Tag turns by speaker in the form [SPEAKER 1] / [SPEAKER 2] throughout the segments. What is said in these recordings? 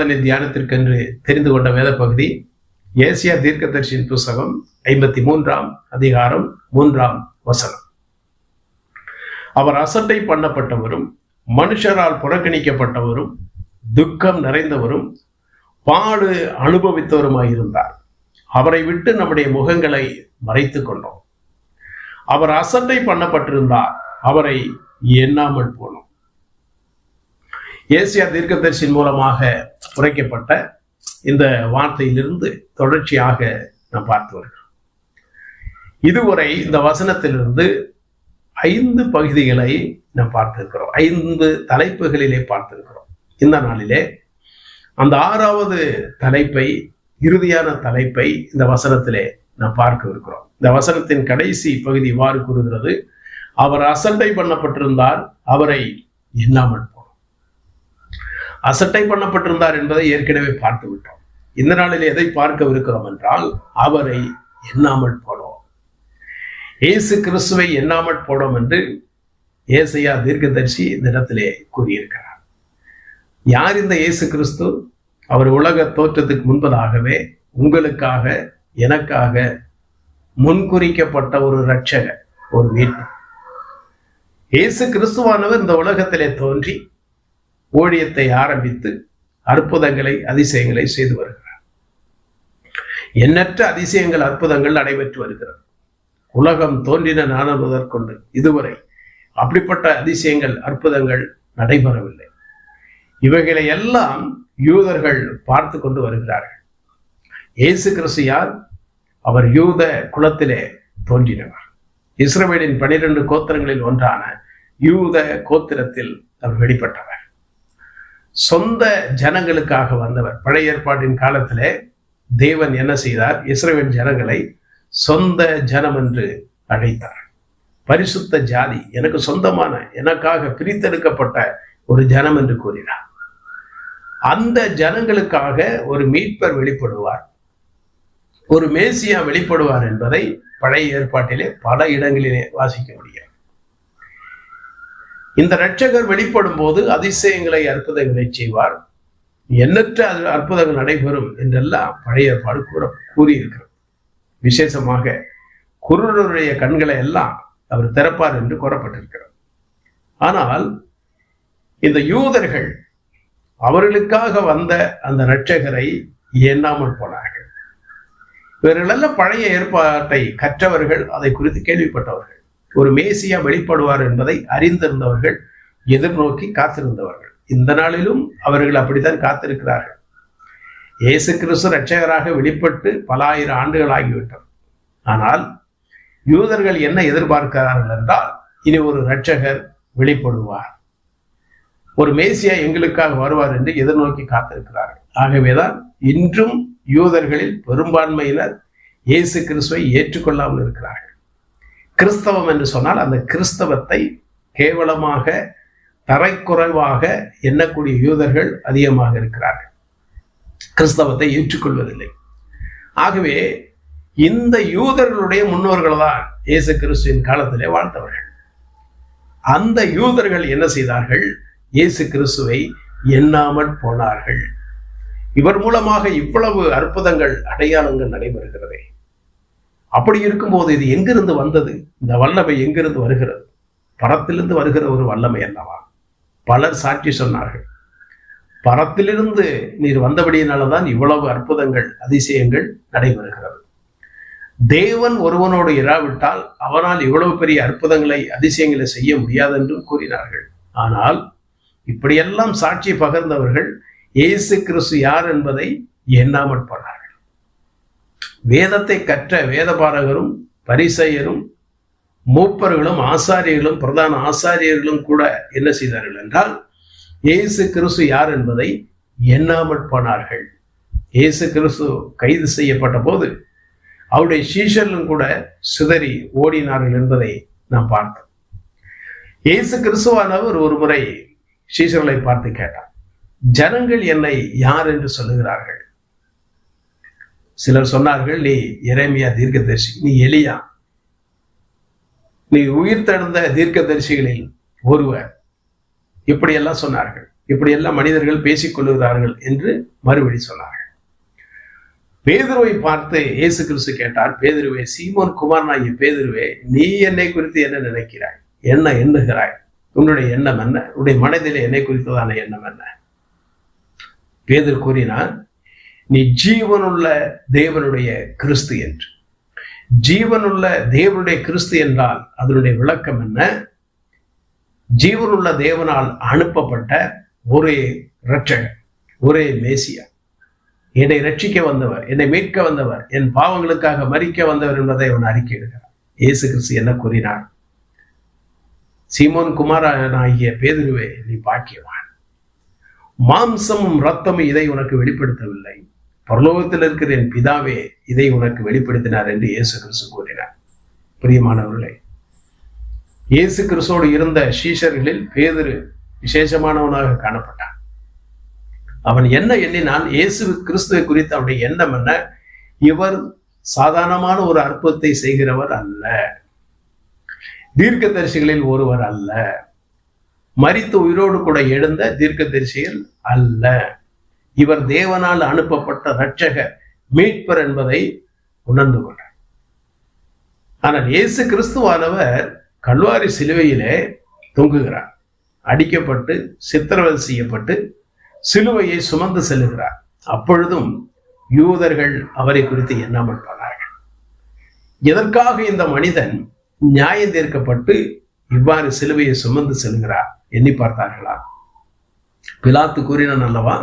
[SPEAKER 1] நாளின் தியானத்திற்கென்று தெரிந்து கொண்ட வேத பகுதி ஏசியா தீர்க்கதரிசியின் புஸ்தகம் 53ஆம் அதிகாரம் 3ஆம் வசனம். அவர் அசட்டை பண்ணப்பட்டவரும் மனுஷரால் புறக்கணிக்கப்பட்டவரும் துக்கம் நிறைந்தவரும் பாடு அனுபவித்தவருமாயிருந்தார். அவரை விட்டு நம்முடைய முகங்களை மறைத்து கொண்டோம். அவர் அசட்டை பண்ணப்பட்டிருந்தார், அவரை எண்ணாமல் போனோம். ஏசியா தீர்க்கதரிசியின் மூலமாக உரைக்கப்பட்ட இந்த வார்த்தையிலிருந்து தொடர்ச்சியாக நாம் பார்த்து வருகிறோம். இதுவரை இந்த வசனத்திலிருந்து 5 பகுதிகளை நாம் பார்த்திருக்கிறோம், 5 தலைப்புகளிலே பார்த்திருக்கிறோம். இந்த நாளிலே அந்த 6வது தலைப்பை, இறுதியான தலைப்பை இந்த வசனத்திலே நாம் பார்க்க இருக்கிறோம். இந்த வசனத்தின் கடைசி பகுதி இவ்வாறு கூறுகிறது: அவர் அசட்டை பண்ணப்பட்டிருந்தார், அவரை எண்ணாமல் போனோம். அசட்டை பண்ணப்பட்டிருந்தார் என்பதை ஏற்கனவே பார்த்து விட்டோம். இந்த நாளில் எதை பார்க்க இருக்கிறோம் என்றால், அவரை எண்ணாமல் போனோம். இயேசு கிறிஸ்துவை எண்ணாமல் போனோம் என்று ஏசாயா தீர்க்கதரிசி இந்த இடத்திலே கூறியிருக்கிறார். யார் இந்த இயேசு கிறிஸ்து? அவர் உலக தோற்றத்துக்கு முன்பதாகவே உங்களுக்காக, எனக்காக முன்குறிக்கப்பட்ட ஒரு இரட்சகர், ஒரு மீட்பர். இயேசு கிறிஸ்துவானவர் இந்த உலகத்திலே தோன்றி ஊழியத்தை ஆரம்பித்து அற்புதங்களை, அதிசயங்களை செய்து வருகிறார். எண்ணற்ற அதிசயங்கள், அற்புதங்கள் நடைபெற்று வருகிறது. உலகம் தோன்றின நாள் முதற்கொண்டு இதுவரை அப்படிப்பட்ட அதிசயங்கள், அற்புதங்கள் நடைபெறவில்லை. இவைகளை எல்லாம் யூதர்கள் பார்த்து கொண்டு வருகிறார்கள். இயேசு கிறிஸ்து யார்? அவர் யூத குலத்திலே தோன்றினவர். இஸ்ரவேலின் 12 கோத்திரங்களில் ஒன்றான யூத கோத்திரத்தில் அவர் வெளிப்பட்டவர். சொந்த ஜனங்களுக்காக வந்தவர். பழைய ஏற்பாட்டின் காலத்திலே தேவன் என்ன செய்தார்? இஸ்ரவேல் ஜனங்களை சொந்த ஜனம் என்று அழைத்தார். பரிசுத்த ஜாதி, எனக்கு சொந்தமான, எனக்காக பிரித்தெடுக்கப்பட்ட ஒரு ஜனம் என்று கூறினார். அந்த ஜனங்களுக்காக ஒரு மீட்பர் வெளிப்படுவார், ஒரு மேசியா வெளிப்படுவார் என்பதை பழைய ஏற்பாட்டிலே பல இடங்களிலே வாசிக்க முடியும். இந்த இரட்சகர் வெளிப்படும் போது அதிசயங்களை, அற்புதங்களை செய்வார். எண்ணற்ற அற்புதங்கள் நடைபெறும் என்றெல்லாம் பழைய ஏற்பாடு கூறியிருக்கிறது. விசேஷமாக குருடருடைய கண்களை எல்லாம் அவர் திறப்பார் என்று கூறப்பட்டிருக்கிறார். ஆனால் இந்த யூதர்கள் அவர்களுக்காக வந்த அந்த இரட்சகரை எண்ணாமல் போனார்கள். இவர்களெல்லாம் பழைய ஏற்பாட்டை கற்றவர்கள், அதை குறித்து கேள்விப்பட்டவர்கள், ஒரு மேசியா வெளிப்படுவார் என்பதை அறிந்திருந்தவர்கள், எதிர்நோக்கி காத்திருந்தவர்கள். இந்த நாளிலும் அவர்கள் அப்படித்தான் காத்திருக்கிறார்கள். இயேசு கிறிஸ்து இரட்சகராக வெளிப்பட்டு பல ஆயிரம் ஆண்டுகள் ஆகிவிட்டது. ஆனால் யூதர்கள் என்ன எதிர்பார்க்கிறார்கள் என்றால், இனி ஒரு இரட்சகர் வெளிப்படுவார், ஒரு மேசியா எங்களுக்காக வருவார் என்று எதிர்நோக்கி காத்திருக்கிறார்கள். ஆகவேதான் இன்றும் யூதர்களில் பெரும்பான்மையினர் இயேசு கிறிஸ்துவை ஏற்றுக்கொள்ளாமல் இருக்கிறார்கள். கிறிஸ்தவம் என்று சொன்னால் அந்த கிறிஸ்தவத்தை கேவலமாக, தரைக்குறைவாக எண்ணக்கூடிய யூதர்கள் அதிகமாக இருக்கிறார்கள். கிறிஸ்தவத்தை ஏற்றுக்கொள்வதில்லை. ஆகவே இந்த யூதர்களுடைய முன்னோர்கள் தான் இயேசு கிறிஸ்துவின் காலத்திலே வாழ்ந்தவர்கள். அந்த யூதர்கள் என்ன செய்தார்கள்? இயேசு கிறிஸ்துவை எண்ணாமல் போனார்கள். இவர் மூலமாக இவ்வளவு அற்புதங்கள், அடையாளங்கள் நடைபெறுகிறதே. அப்படி இருக்கும்போது இது எங்கிருந்து வந்தது? இந்த வல்லமை எங்கிருந்து வருகிறது? பரத்திலிருந்து வருகிற ஒரு வல்லமை அல்லவா? பலர் சாட்சி சொன்னார்கள். பரத்திலிருந்து நீர் வந்தபடியினால்தான் இவ்வளவு அற்புதங்கள், அதிசயங்கள் நடைபெறுகிறது. தேவன் ஒருவனோடு இராவிட்டால் அவனால் இவ்வளவு பெரிய அற்புதங்களை, அதிசயங்களை செய்ய முடியாது என்றும் கூறினார்கள். ஆனால் இப்படியெல்லாம் சாட்சி பகர்ந்தவர்கள் இயேசு கிறிஸ்து யார் என்பதை எண்ணாமல் போனார்கள். வேதத்தை கற்ற வேதபாரகரும், பரிசேயரும், மூப்பர்களும், ஆசாரியர்களும், பிரதான ஆசாரியர்களும் கூட என்ன செய்தார்கள் என்றால், இயேசு கிறிஸ்து யார் என்பதை எண்ணாமல் போனார்கள். இயேசு கிறிஸ்து கைது செய்யப்பட்ட போது அவருடைய சீஷர்களும் கூட சிதறி ஓடினார்கள் என்பதை நாம் பார்த்தோம். இயேசு கிறிஸ்துவானவர் ஒரு முறை சீஷர்களை பார்த்து கேட்டார், ஜனங்கள் என்னை யார் என்று சொல்லுகிறார்கள்? சிலர் சொன்னார்கள், நீ எரேமியா தீர்க்கதரிசி, நீ எலியா, நீ உயிர் தெழுந்த தீர்க்கதரிசிகளில் ஒருவர், இப்படியெல்லாம் சொன்னார்கள். இப்படியெல்லாம் மனிதர்கள் பேசிக் கொள்ளுகிறார்கள் என்று மறுபடி சொன்னார்கள். பேதுருவை பார்த்து இயேசு கிறிஸ்து கேட்டார், பேதுருவே, சீமோன் குமாரனாகிய பேதுருவே, நீ என்னை குறித்து என்ன நினைக்கிறாய்? என்ன எண்ணுகிறாய்? உன்னுடைய எண்ணம் என்ன? உன்னுடைய மனதில் என்னை குறித்ததான எண்ணம் என்ன? பேதுரு கூறினார், நீ ஜீவனுள்ள தேவனுடைய கிறிஸ்து என்று. ஜீவனுள்ள தேவனுடைய கிறிஸ்து என்றால் அதனுடைய விளக்கம் என்ன? ஜீவனுள்ள தேவனால் அனுப்பப்பட்ட ஒரே இரட்சகர், ஒரே மேசியா, என்னை ரட்சிக்க வந்தவர், என்னை மீட்க வந்தவர், என் பாவங்களுக்காக மரிக்க வந்தவர் என்பதை அவன் அறிக்கையிடுகிறார். இயேசு கிறிஸ்து என்ன கூறினார்? சீமோன் குமாரனாகிய பேதுருவே, நீ பாக்கியவான், மாம்சமும் இரத்தமும் இதை உனக்கு வெளிப்படுத்தவில்லை, பரலோகத்தில் இருக்கிற என் பிதாவே இதை உனக்கு வெளிப்படுத்தினார் என்று இயேசு கிறிஸ்து கூறினார். பிரியமானவர்களே, இயேசு கிறிஸ்துவோடு இருந்த சீஷர்களில் பேதுரு விசேஷமானவனாக காணப்பட்டான். அவன் என்ன எண்ணினான்? இயேசு கிறிஸ்துவை குறித்து அவனுடைய எண்ணம் என்ன? இவர் சாதாரணமான ஒரு அற்புதத்தை செய்கிறவர் அல்ல, தீர்க்கதரிசிகளில் ஒருவர் அல்ல, மரித்து உயிரோடு கூட எழுந்த தீர்க்கதரிசிகள் அல்ல, இவர் தேவனால் அனுப்பப்பட்ட இரட்சகர், மீட்பர் என்பதை உணர்ந்து கொண்டார். ஆனால் இயேசு கிறிஸ்துவானவர் கல்வாரி சிலுவையிலே தொங்குகிறார், அடிக்கப்பட்டு சித்திரவதை செய்யப்பட்டு சிலுவையை சுமந்து செல்லுகிறார். அப்பொழுதும் யூதர்கள் அவரை குறித்து எண்ணாமல் போனார்கள். எதற்காக இந்த மனிதன் நியாயம் தீர்க்கப்பட்டு இவ்வாறு சிலுவையை சுமந்து செல்கிறார் எண்ணி பார்த்தார்களா? பிலாத்து கூறினான் அல்லவா,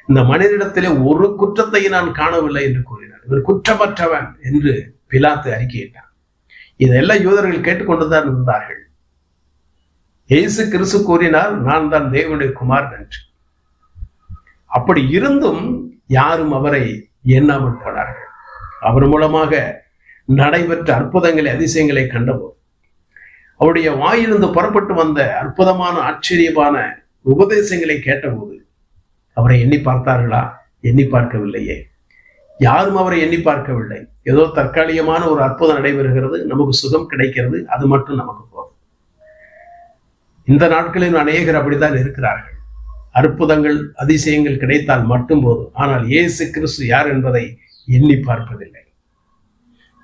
[SPEAKER 1] இந்த மனிதனிடத்திலே ஒரு குற்றத்தை நான் காணவில்லை என்று கூறினார். இவர் குற்றமற்றவன் என்று பிலாத்து அறிக்கையிட்டார். இதெல்லாம் யூதர்கள் கேட்டுக்கொண்டுதான் இருந்தார்கள். இயேசு கிறிஸ்து கூறினார், நான் தான் தேவனுடைய குமாரன் என்று. அப்படி இருந்தும் யாரும் அவரை எண்ணாமல் போனார்கள். அவர் மூலமாக நடைபெற்ற அற்புதங்களை, அதிசயங்களை கண்டபோது, அவருடைய வாயிலிருந்து புறப்பட்டு வந்த அற்புதமான ஆச்சரியமான உபதேசங்களை கேட்டபோது அவரை எண்ணி பார்த்தார்களா? எண்ணி பார்க்கவில்லையே. யாரும் அவரை எண்ணி பார்க்கவில்லை. ஏதோ தற்காலிகமான ஒரு அற்புதம் நடைபெறுகிறது, நமக்கு சுகம் கிடைக்கிறது, அது மட்டும் நமக்கு போதும். இந்த நாட்களில் அநேகர் அப்படித்தான் இருக்கிறார்கள். அற்புதங்கள், அதிசயங்கள் கிடைத்தால் மட்டும் போதும். ஆனால் இயேசு கிறிஸ்து யார் என்பதை எண்ணி பார்ப்பதில்லை.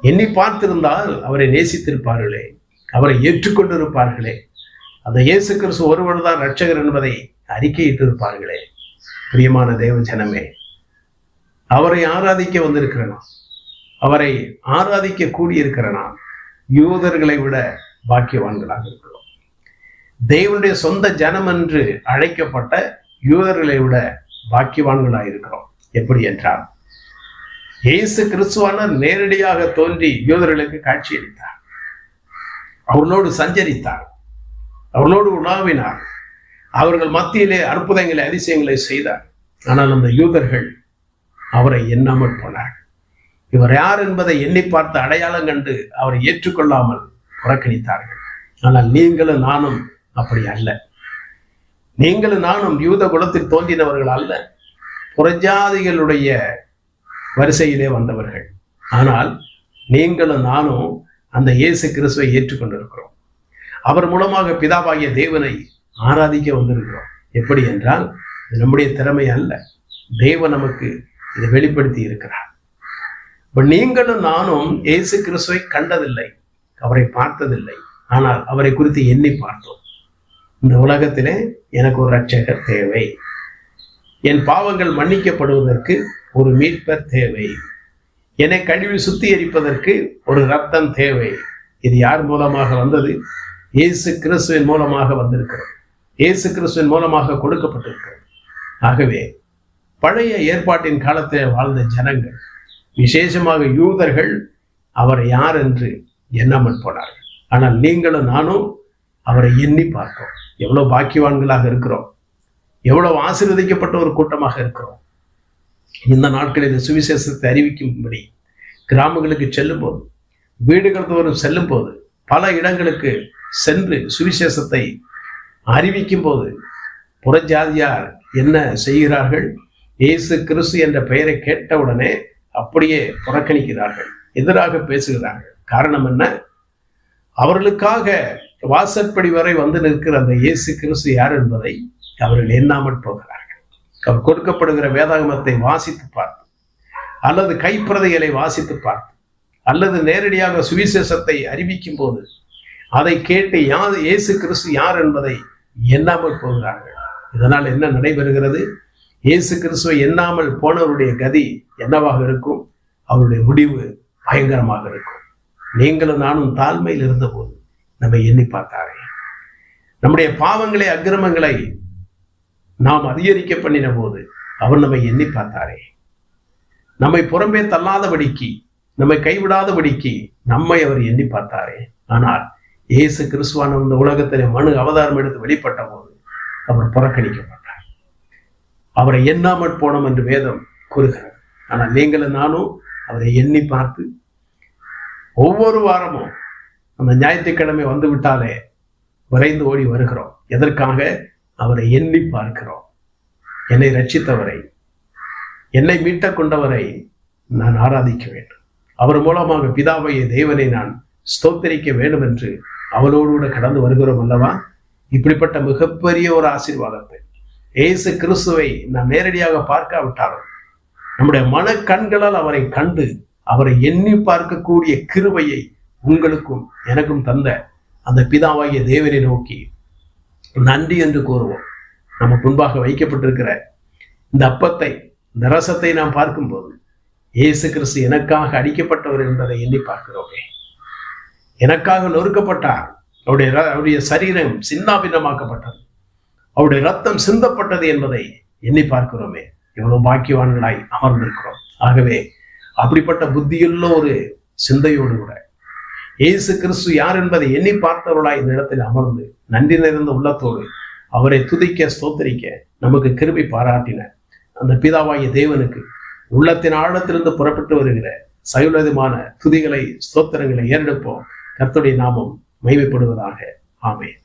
[SPEAKER 1] எண்ணி பார்த்திருந்தால் அவரை நேசித்திருப்பார்களே, அவரை ஏற்றுக்கொண்டிருப்பார்களே, அந்த இயேசு கிறிஸ்து ஒருவர் தான் இரட்சகர் என்பதை அறிக்கையிட்டிருப்பார்களே. பிரியமான தேவ ஜனமே, அவரை ஆராதிக்க வந்திருக்கிறனா, அவரை ஆராதிக்க கூடியிருக்கிறனா, யூதர்களை விட பாக்கியவான்களாக இருக்கிறோம். தேவனுடைய சொந்த ஜனம் என்று அழைக்கப்பட்ட யூதர்களை விட பாக்கியவான்களாக இருக்கிறோம். எப்படி என்றால், இயேசு கிறிஸ்துவான நேரடியாக தோன்றி யூதர்களுக்கு காட்சியளித்தார், அவர்களோடு சஞ்சரித்தார், அவர்களோடு உலாவினார், அவர்கள் மத்தியிலே அற்புதங்களை, அதிசயங்களை செய்தார். ஆனால் அந்த யூதர்கள் அவரை எண்ணாமல் போனார்கள். இவர் யார் என்பதை எண்ணி பார்த்து அடையாளம் கண்டு அவரை ஏற்றுக்கொள்ளாமல் புறக்கணித்தார்கள். ஆனால் நீங்களும் நானும் அப்படி அல்ல. நீங்களும் நானும் யூத குலத்தில் தோன்றினவர்கள் அல்ல, புறஜாதிகளுடைய வரிசையிலே வந்தவர்கள். ஆனால் நீங்களும் நானும் அந்த இயேசு கிறிஸ்துவை ஏற்றுக்கொண்டிருக்கிறோம். அவர் மூலமாக பிதாவாகிய தேவனை ஆராதிக்க வந்திருக்கிறோம். எப்படி என்றால், இது நம்முடைய திறமை அல்ல, தேவன் நமக்கு இதை வெளிப்படுத்தி இருக்கிறார். இப்ப நீங்களும் நானும் இயேசு கிறிஸ்துவை கண்டதில்லை, அவரை பார்த்ததில்லை, ஆனால் அவரை குறித்து எண்ணி பார்த்தோம். இந்த உலகத்திலே எனக்கு ஒரு இரட்சகர் தேவை, என் பாவங்கள் மன்னிக்கப்படுவதற்கு ஒரு மீட்பர் தேவை, என்னை கழுவி சுத்திகரிப்பதற்கு ஒரு ரத்தம் தேவை. இது யார் மூலமாக வந்தது? இயேசு கிறிஸ்துவின் மூலமாக வந்திருக்கிறது, இயேசு கிறிஸ்துவின் மூலமாக கொடுக்கப்பட்டிருக்கிறது. ஆகவே பழைய ஏற்பாட்டின் காலத்தில் வாழ்ந்த ஜனங்கள், விசேஷமாக யூதர்கள், அவர் யார் என்று எண்ணாமல் போனார்கள். ஆனால் நீங்களும் நானும் அவரை எண்ணி பார்த்தோம். எவ்வளவு பாக்கியவான்களாக இருக்கிறோம், எவ்வளவு ஆசீர்வதிக்கப்பட்ட ஒரு கூட்டமாக இருக்கிறோம். இந்த நாட்களில் சுவிசேஷத்தை அறிவிக்கும்படி கிராமங்களுக்கு செல்லும் போது, வீடுகள் தோறும் செல்லும் போது, பல இடங்களுக்கு சென்று சுவிசேஷத்தை அறிவிக்கும் போது புறஜாதியார் என்ன செய்கிறார்கள்? இயேசு கிறிஸ்து என்ற பெயரை கேட்டவுடனே அப்படியே புறக்கணிக்கிறார்கள், எதிராக பேசுகிறார்கள். காரணம் என்ன? அவர்களுக்காக வாசற்படி வரை வந்து நிற்கிற அந்த இயேசு கிறிஸ்து யார் என்பதை அவர்கள் எண்ணாமல் போகிறார்கள். அவர் கொடுக்கப்படுகிற வேதாகமத்தை வாசித்து பார்த்து, அல்லது கைப்பிரதைகளை வாசித்து பார்த்து, அல்லது நேரடியாக சுவிசேஷத்தை அறிவிக்கும் போது அதை கேட்டு இயேசு கிறிஸ்து யார் என்பதை எண்ணாமல் போகிறார்கள். இதனால் என்ன நடைபெறுகிறது? இயேசு கிறிஸ்துவை எண்ணாமல் போனவருடைய கதி என்னவாக இருக்கும்? அவருடைய முடிவு பயங்கரமாக இருக்கும். நீங்களும் நானும் தாழ்மையில் இருந்தபோது நம்மை எண்ணி பார்த்தாரே. நம்முடைய பாவங்களை, அக்கிரமங்களை நாம் அதிகரிக்க பண்ணின போது அவர் நம்மை எண்ணி பார்த்தாரே. நம்மை புறம்பே தள்ளாதபடிக்கு, நம்மை கைவிடாதபடிக்கு நம்மை அவர் எண்ணி பார்த்தாரே. ஆனால் இயேசு கிறிஸ்துவான இந்த உலகத்திலே மனு அவதாரம் எடுத்து வெளிப்பட்ட போது அவர் புறக்கணிக்கப்பட்டார். அவரை எண்ணாமல் போனோம் என்று வேதம் கூறுகிறது. ஆனால் நீங்களும் நானும் அவரை எண்ணி பார்த்து ஒவ்வொரு வாரமும் அந்த ஞாயிற்றுக்கிழமை வந்து விட்டாலே விரைந்து ஓடி வருகிறோம். எதற்காக? அவரை எண்ணி பார்க்கிறோம். என்னை ரட்சித்தவரை, என்னை மீட்ட கொண்டவரை நான் ஆராதிக்க வேண்டும். அவர் மூலமாக பிதாவைய தேவனை நான் ஸ்தோத்தரிக்க வேண்டும் என்று அவளோடு கூட கடந்து வருகிறோம் அல்லவா? இப்படிப்பட்ட மிகப்பெரிய ஒரு ஆசீர்வாதத்தை இயேசு கிறிஸ்துவை நாம் நேரடியாக பார்க்காவிட்டாலும் நம்முடைய மன கண்களால் அவரை கண்டு அவரை எண்ணி பார்க்கக்கூடிய கிருபையை உங்களுக்கும் எனக்கும் தந்த அந்த பிதாவாகிய தேவனை நோக்கி நன்றி என்று கூறுவோம். நமக்கு முன்பாக வைக்கப்பட்டிருக்கிற இந்த அப்பத்தை, இந்த ரசத்தை நாம் பார்க்கும்போது இயேசு கிறிஸ்து எனக்காக அடிக்கப்பட்டவர் என்பதை எண்ணி பார்க்கிறோமே. எனக்காக நொறுக்கப்பட்டார். அவருடைய சரீரம் சின்னாபின்னமாக்கப்பட்டது, அவருடைய ரத்தம் சிந்தப்பட்டது என்பதை எண்ணி பார்க்கிறோமே. எவ்வளவு பாக்கியவான்களாய் அமர்ந்திருக்கிறோம். ஆகவே அப்படிப்பட்ட புத்தியுள்ள ஒரு சிந்தையோடு கூட இயேசு கிறிஸ்து யார் என்பதை எண்ணி பார்த்தவர்களாய் இந்த இடத்தில் அமர்ந்து நன்றி நிறைந்த உள்ளத்தோடு அவரை துதிக்க, ஸ்தோத்தரிக்க நமக்கு கிருபை பாராட்டின அந்த பிதாவாகிய தேவனுக்கு உள்ளத்தின் ஆழத்திலிருந்து புறப்பட்டு வருகிற சகலவிதமான துதிகளை, ஸ்தோத்திரங்களை ஏறெடுப்போம். கர்த்தருடைய நாமம் மகிமைப்படுவதாக. ஆமென்.